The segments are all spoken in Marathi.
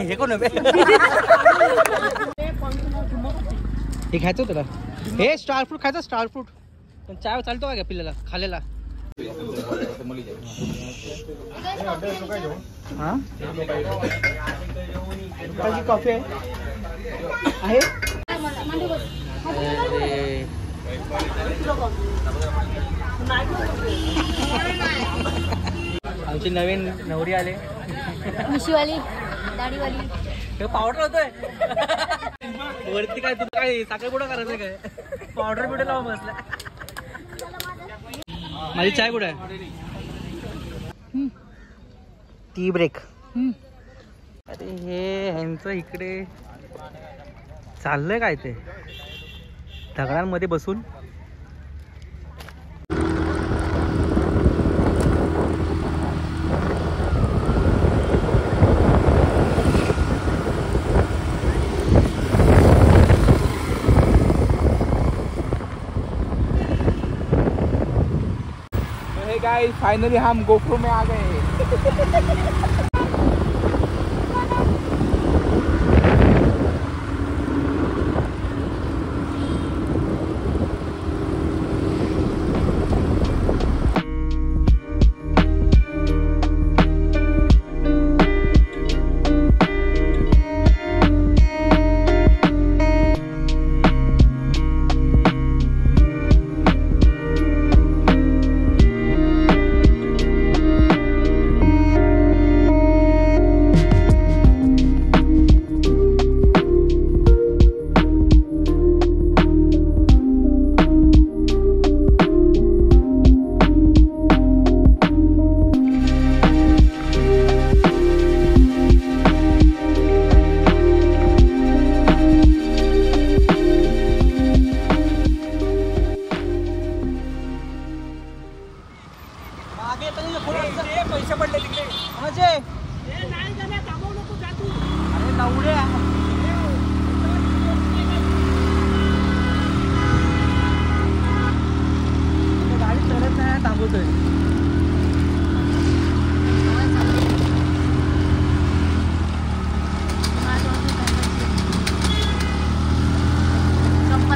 हे कोण हे खायचं तुला हे स्टार फ्रूट खायचं स्टार फ्रूट पण चाय चालतो का पिल्ल्याला खालेला हाँ कॉफी आहे आमची नवीन नवरी आले मिशीवाली दाढीवाली हे पावडर होतोय वरती काय तुला काय साखरपुडा करायचं काय पावडर बिवडर लावून बसला माझी चाय कुठे आहे टी ब्रेक अरे हे ह्यांचं इकडे चाललंय काय ते दगडांमध्ये बसून गाइस फाइनली हम गोप्रो में आ गए हैं। पैसे पडले तिकडे म्हणजे अरे नवड्या गाडी चलत नाही थांबवतोय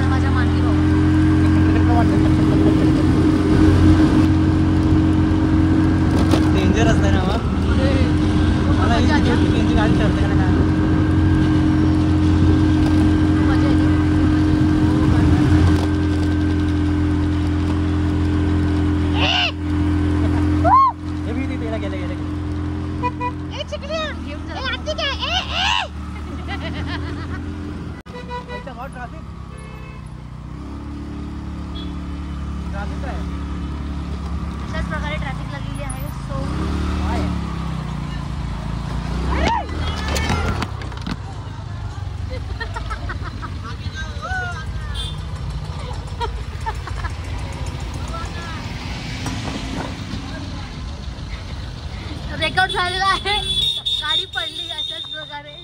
माझ्या मांडी डेंजर असतं ना मला गाडी ठरते का काय अशाच प्रकारे ट्रॅफिक लागलेली आहे सो रेकॉर्ड झालेला आहे गाडी पडली अशाच प्रकारे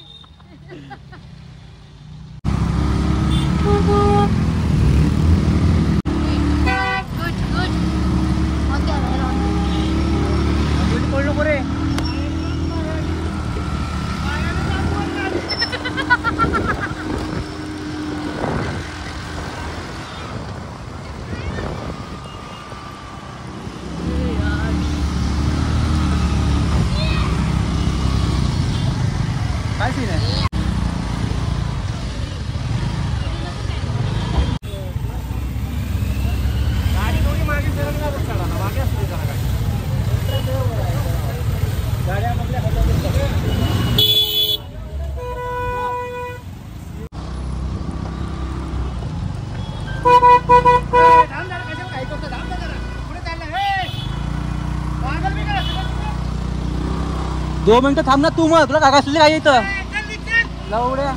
काय सीन आहे गाडी थोडी मागे सरकणारच चढा ना मागे असते का गाड्यामधल्या दो मिनिटं थांब ना तू मग तुला काका असले काय इथं लवड्या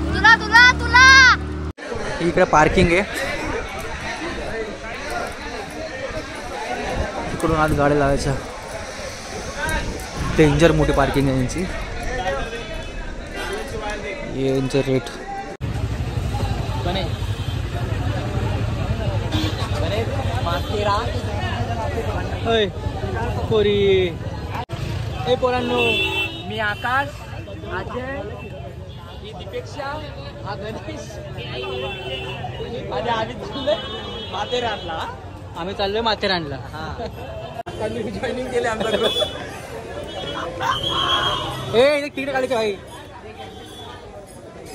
तुला तुला तुला इकडे पार्किंग आहे इकडून आज गाड्या लावायच्या डेंजर मोठी पार्किंग आहे यांची यांचे रेट होय कोरी ए पोरांनो, मी आकाश, अजय, ही दीपेक्षा, हा गणेश आणि आम्ही चाललोय माथेरानला. आम्ही चाललोय माथेरानला. जॉईनिंग केले आमचा ग्रुप. ए तिकीट काढायचे भाई.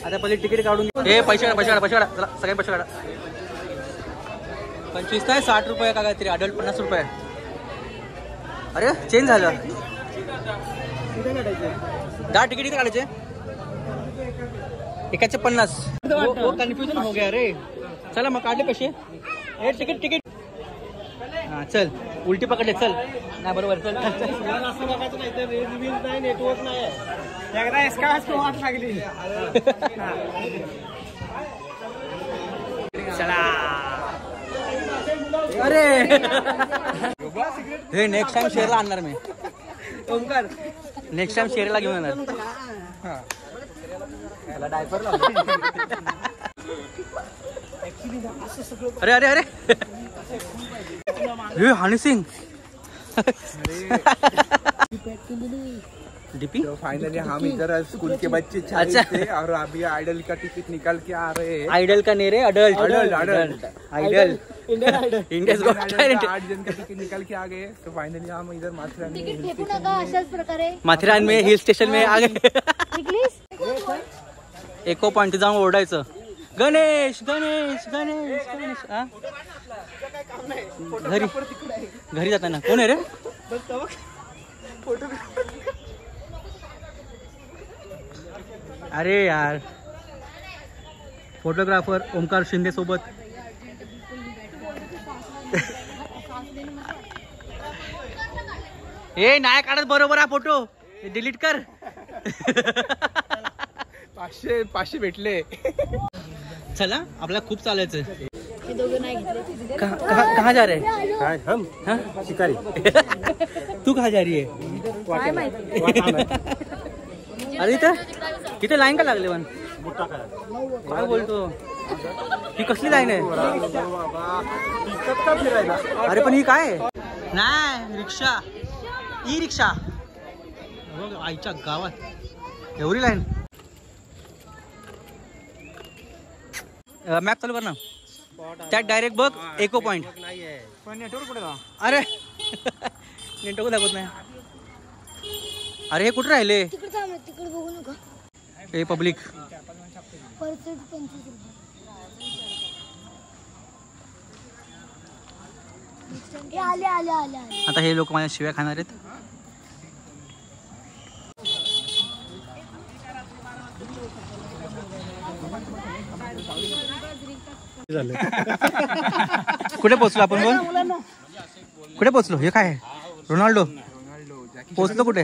आता पहिले तिकीट काढून हे पैसे काढा चला सगळे पैसे काढा. 25 आहे, 60 रुपये का काहीतरी, अडल्ट 50 रुपये. अरे चेंज झालं. दहा तिकीट इथे काढायचे, एकाचे 50. कन्फ्युजन हो गया रे. चला मग काढले पैसे. हे तिकीट हा चल, उलटी पकडले चल. नाही बरोबर चल. नेटवर्क नाही वाट लागली. चला. अरे हे नेक्स्ट टाइम शेअरला आणणार मी. ओमकार नेक्स्ट टाइम शेअरला घेऊन येणार. डायपर अरे अरे अरे हे हनी सिंग. डीपी. तो फाइनली हम इधर स्कूल के बच्चे अच्छा थे और अभी आइडल का टिकट निकाल के आ रहे हैं. आइडल का नहीं रे, adult. Idol India's Got Talent. 8 जन का टिकट निकाल के आ गए. तो फाइनली हम इधर माथेरान तिकीट फेकू नका अशाच प्रकारे. माथेरान में हिल स्टेशन में आ गए. निघलीस? एको पॉइंट जाऊन ओरडायचं, गणेश गणेश गणेश गणेश. हा घरी जाताना कोण आहे रे? अरे यार, फोटोग्राफर ओमकार शिंदे सोबत. ए नाही काढत बरोबर हा फोटो, डिलीट कर. 500 भेटले. चला आपल्याला खूप चालायचं. हे दोघं नाही घेतले. कहाँ जा रहे हैं? काय हम शिकारी. तू कहाँ जा रही है? काय माहिती. अरे इथे लाईन का लागले पण? काय बोलतो? ही कसली लाईन आहे? अरे पण ही काय? नाही रिक्षा, ई रिक्षा. आईच्या गावात एवढी लाईन. मॅप चालू कर ना. त्यात डायरेक्ट बघ एको पॉइंट. पण नेटवर्क कुठे? अरे नेटवर्क दाखवत नाही. अरे हे कुठे राहिले? तिकडे बघू नका. हे पब्लिक. आले आले आले. आता हे लोक माझ्या शिव्या खाणार आहेत. कुठे पोहोचलो आपण? बोल कुठे पोहोचलो? हे काय रोनाल्डो पोहोचलो कुठे?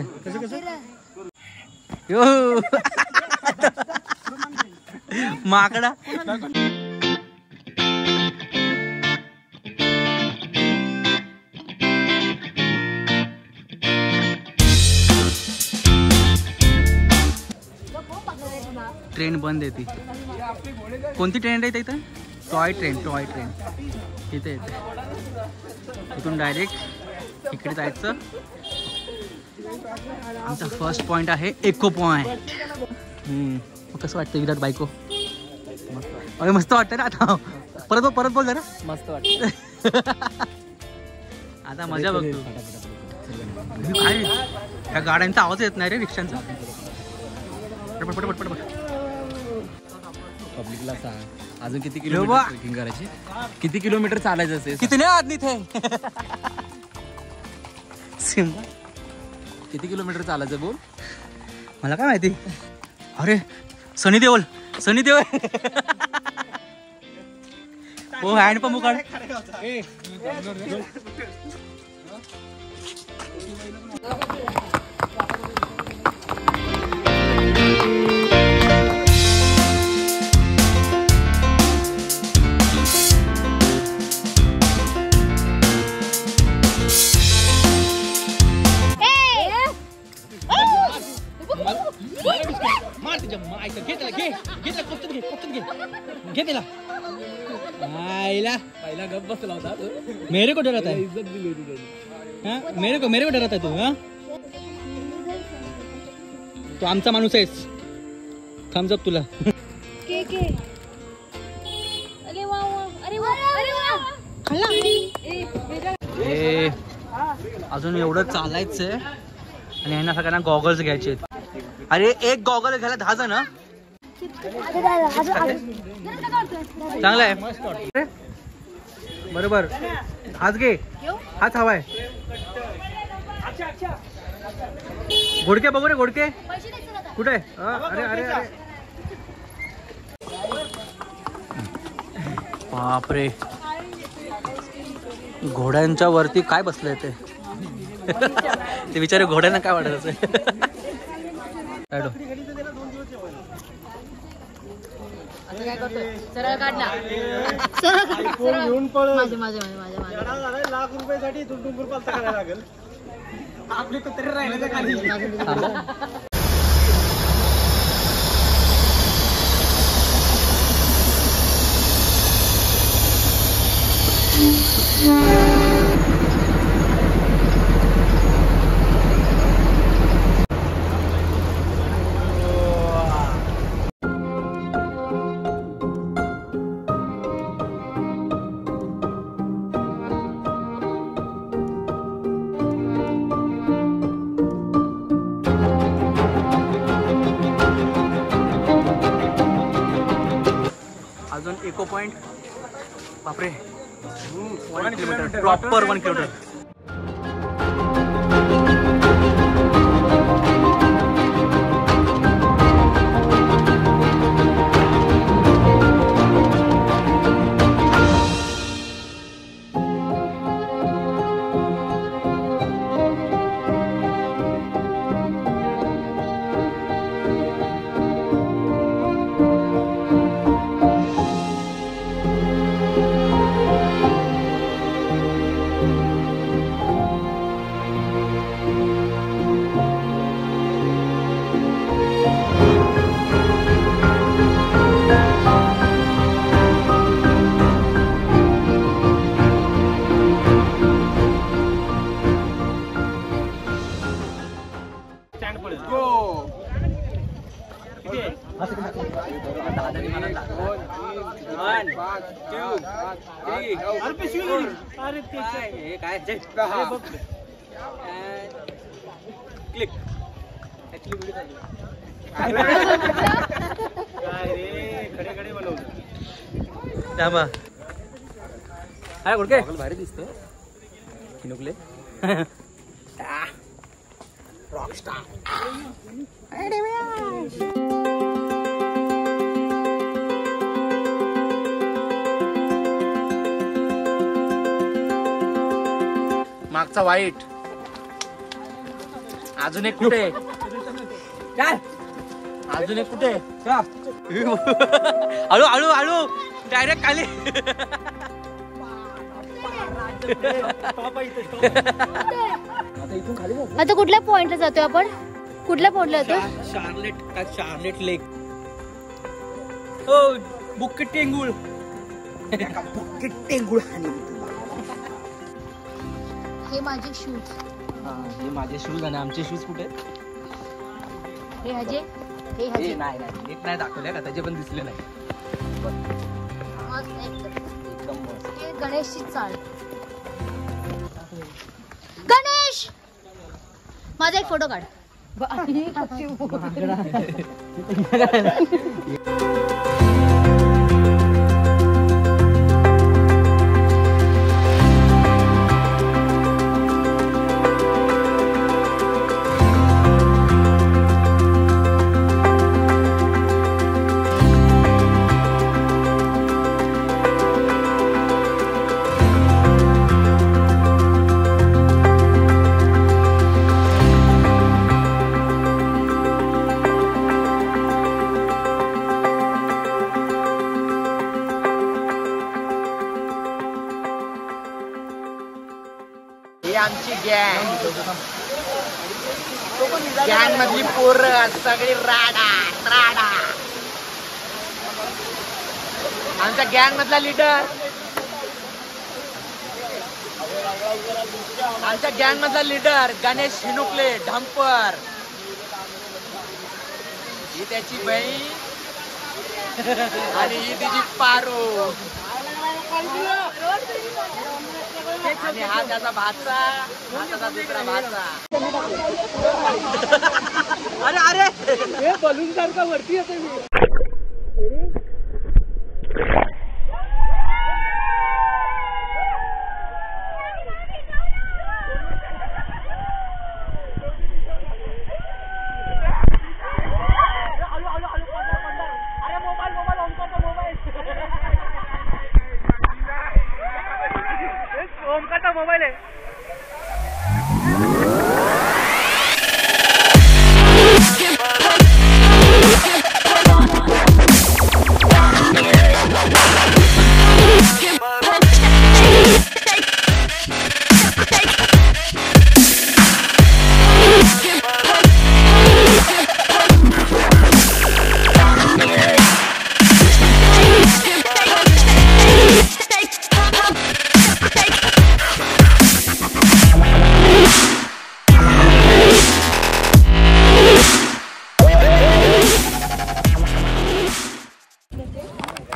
यो माकडा. ट्रेन बंद येते. कोणती ट्रेन आहे इथं? टॉय ट्रेन इथे येते. इथून डायरेक्ट इकडे जायचं. आमचा फर्स्ट पॉइंट आहे एको पॉइंट. कसं वाटतं विराट बायको? अरे मस्त वाटतं ना. आता परत बोल जरा. मस्त वाटतं. आता मजा बघतो. काय त्या गाड्यांचा आवाज येत नाही रे, रिक्षांचा. पटपट पब्लिकला सांग अजून किती किलोमीटर ट्रेकिंग करायची, किती किलोमीटर चालायचं असेल, कितने आदमी थे. सिम्बा किती किलोमीटर चालायचं बोल. मला काय माहिती. अरे सनी देओल हो हँड पंप काढ. घे त्याला. पहिला गप बसला होता. मेरे को डरता है. इज्जत दिली होती. मेरे को डरता है तू. हाँ तू आमचा माणूस आहेस. थम्स अप तुला. के के. अरे वा वा. अरे वा. अरे वा. खाल्ला. हे अजून एवढं चालायचंय आणि यांना सगळ्यांना गॉगल्स घ्यायचे. अरे एक गॉगल घ्यायला 10 जण. चांगला आहे. बरोबर. हाच घे. हाच हवाय. घोडके बघू रे. घोडके कुठे? अरे अरे अरे बापरे. घोड्यांच्या वरती काय बसलंय ते. ते विचारे घोड्यांना काय वाटत असेल. काय करतोय? सरळ काढला. लाख रुपयासाठी करायला लागेल. आपले कुत्रे राहिले खाली. अजून इको पॉइंट. बापरे. 1 किलोमीटर प्रॉपर 1 किलोमीटर. भारी दिसतो. किनुकले रॉकस्टार. मागचा वाईट. अजून एक कुठे? काय अजून एक कुठे? हळू हळू हळू. डायरेक्ट खाली. आता कुठल्या पॉइंटला जातोय आपण? कुठल्या पॉइंटला जातोय? शार्लेट लेक. ओ बुक्की टेंगुळ. बुक्की टेंगुळ. हे माझे शूज. हे माझे शूज आणि आमचे शूज कुठे? हे हजे. हे हजे. नाही नीट नाही दाखवल्या का? त्याचे पण दिसले नाही. एकदम मस्त. हे गणेशची चाळ. गणेश माझा एक फोटो काढ. आमची गँग मधली पोरं सगळी राडा राडा. आमचा गँग मधला लीडर. आमच्या गँग मधला लीडर गणेश हिनुकले ढंपर. ही त्याची बहीण आणि ही तिची पारो आणि हा त्याचा भाचा, हा त्याचा दुसरा भाचा. अरे अरे हे बलून सारखा वरती येते मी. ओमकारचा मोबाईल आहे.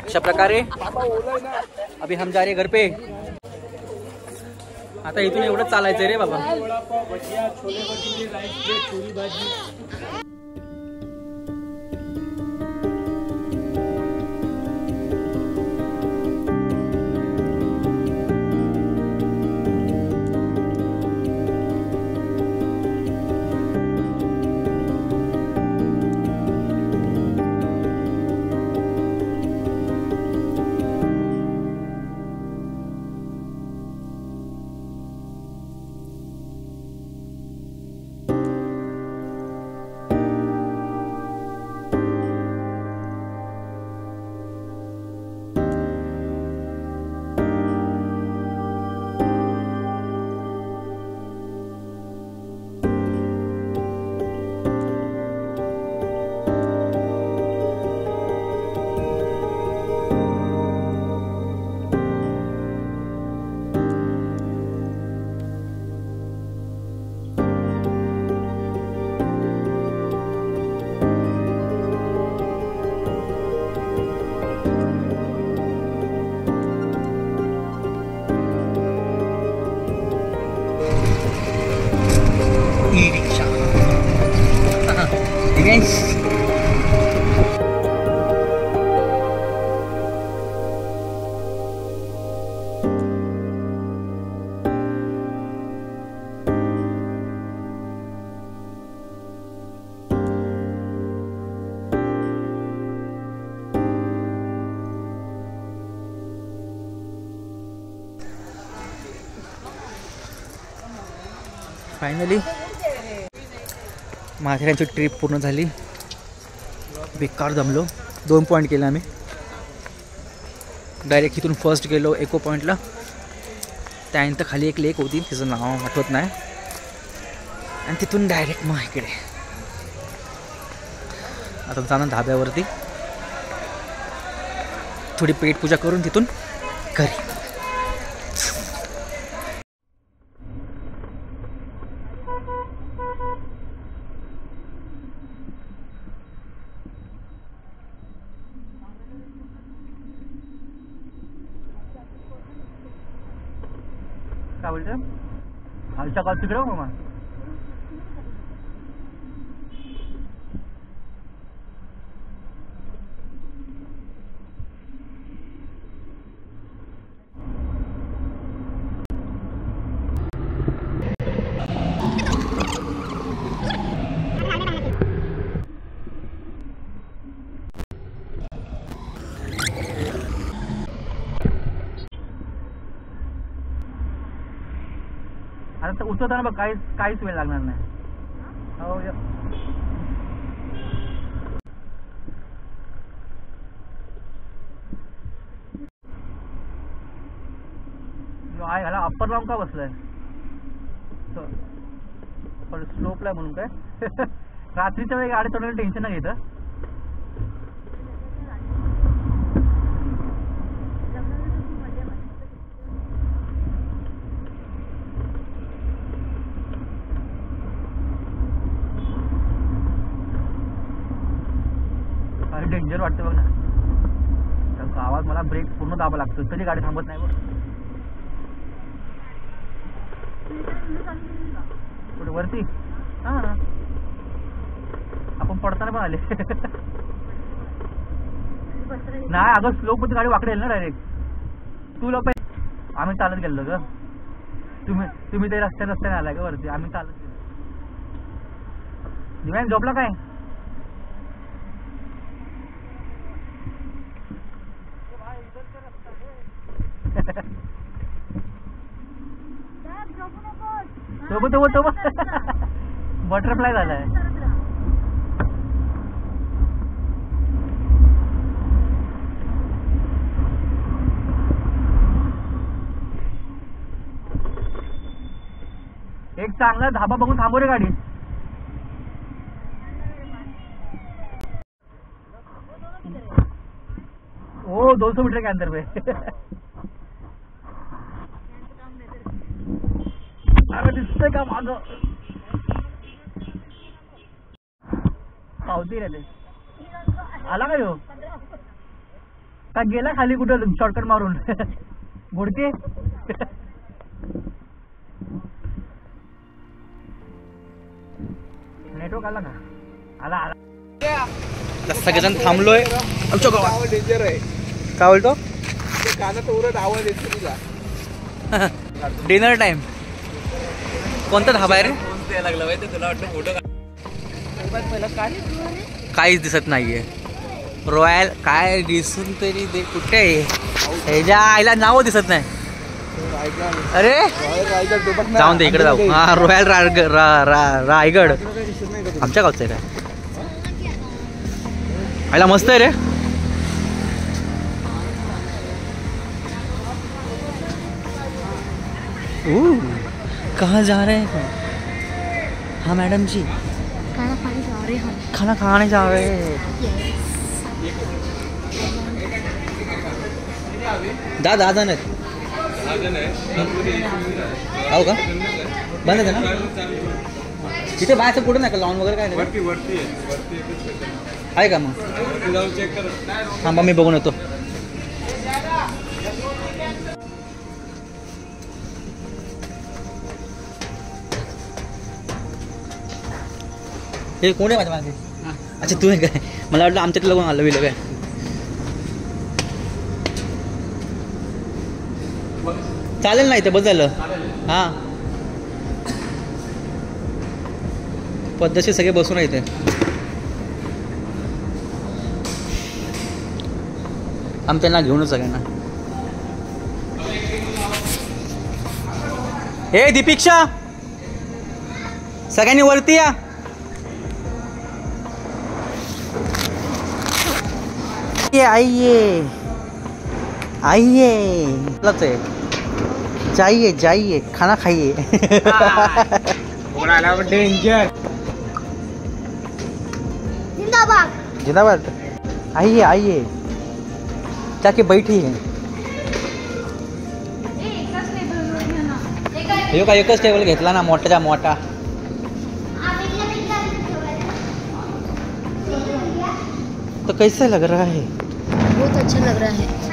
अशा प्रकारे अभी हम जा रहे घर पे. आता इथून एवढं चालायचंय रे बाबा. फायनली माथेरानची ट्रिप पूर्ण झाली. बेकार जमलो. 2 पॉईंट केले आम्ही. डायरेक्ट इथून फर्स्ट गेलो एको पॉईंटला. त्यानंतर खाली एक लेक होती, तिचं नाव आठवत नाही, आणि तिथून डायरेक्ट मग इकडे आता जाणं धाब्यावरती. थोडी पेटपूजा करून तिथून घरी. काय बोलते आमच्या गाव तिकडे मग आता उतरताना बघ काहीच वेळ लागणार नाही. हो आहे ह्याला अप्पर लावून का बसलाय. स्लोपला म्हणून काय रात्रीच्या वेळी गाडी थोडं टेन्शन नाही घेत. डेंजर वाटते बघ ना. त्याचा आवाज मला ब्रेक पूर्ण दाबा लागतो तरी गाडी थांबत नाही बघ. कुठे वरती? हा आपण पडताना पण आले. नाही अगं स्लोप मध्ये गाडी वाकडे ना डायरेक्ट. तू लोक आम्ही चालत गेलो ग. तुम्ही ते रस्त्याने आलाय का वरती? आम्ही चालत गेलो. दिव्यांग झोपला काय? बटरफ्लाय झालाय. एक चांगला धाबा बघून थांबव रे गाडी. ओ 200 मीटर के अंदर पे. अरे दिसतंय का माग? पावती रे ते. आला का ह्यो? का गेला खाली कुठं शॉर्टकट मारून? बुडके. नेटवर्क आला का? आला आला. सगळेजण थांबलोय आमच्या गावात. डेंजर आहे. काय बोलतो? कानात उरत आवाज येतो तुझा. Dinner time. कोणता धाबा आहे रे? लागला माहिती तुला? वाटतं फोटो काहीच दिसत नाहीये. रॉयल काय दिसून तरी दे. कुठे आहे? ह्याच्या आईला नाव दिसत नाही. अरे जाऊन दे इकडे जाऊ. हा रॉयल रायगड आमच्या गावचं आहे काय? आईला मस्त आहे रे. कहाँ जा रहे हैं? हाँ मैडम जी खाना खाने जा रहे हैं. खाना खाने जा रहे हैं. दादा आजा नाही हो का? बंद आहे ना तिथे बाहेरचं कुठं नाही का? लॉन वगैरे काय नाही आहे का? मग थांबा मी बघून येतो. हे कोण आहे माझ्या मागे? अच्छा तू आहे काय? मला वाटलं आमच्यात लगून आलं विलं काय. चालेल नाही ते बस झालं. हां पद्धतशीर सगळे बसून येते. आम्ही त्यांना घेऊनच सगळ्यांना. हे दीपिक्षा सगळ्यांनी वरती या. आइए आइए जाइए जाइए खाना खाइए. डेंजर. जिंदाबाद जिंदाबाद. आइए आइए जाके बैठिए. हे का एकच टेबल घेतला ना मोठाच्या मोठा. तो कैसा लग रहा है? बहुत अच्छा लग रहा है.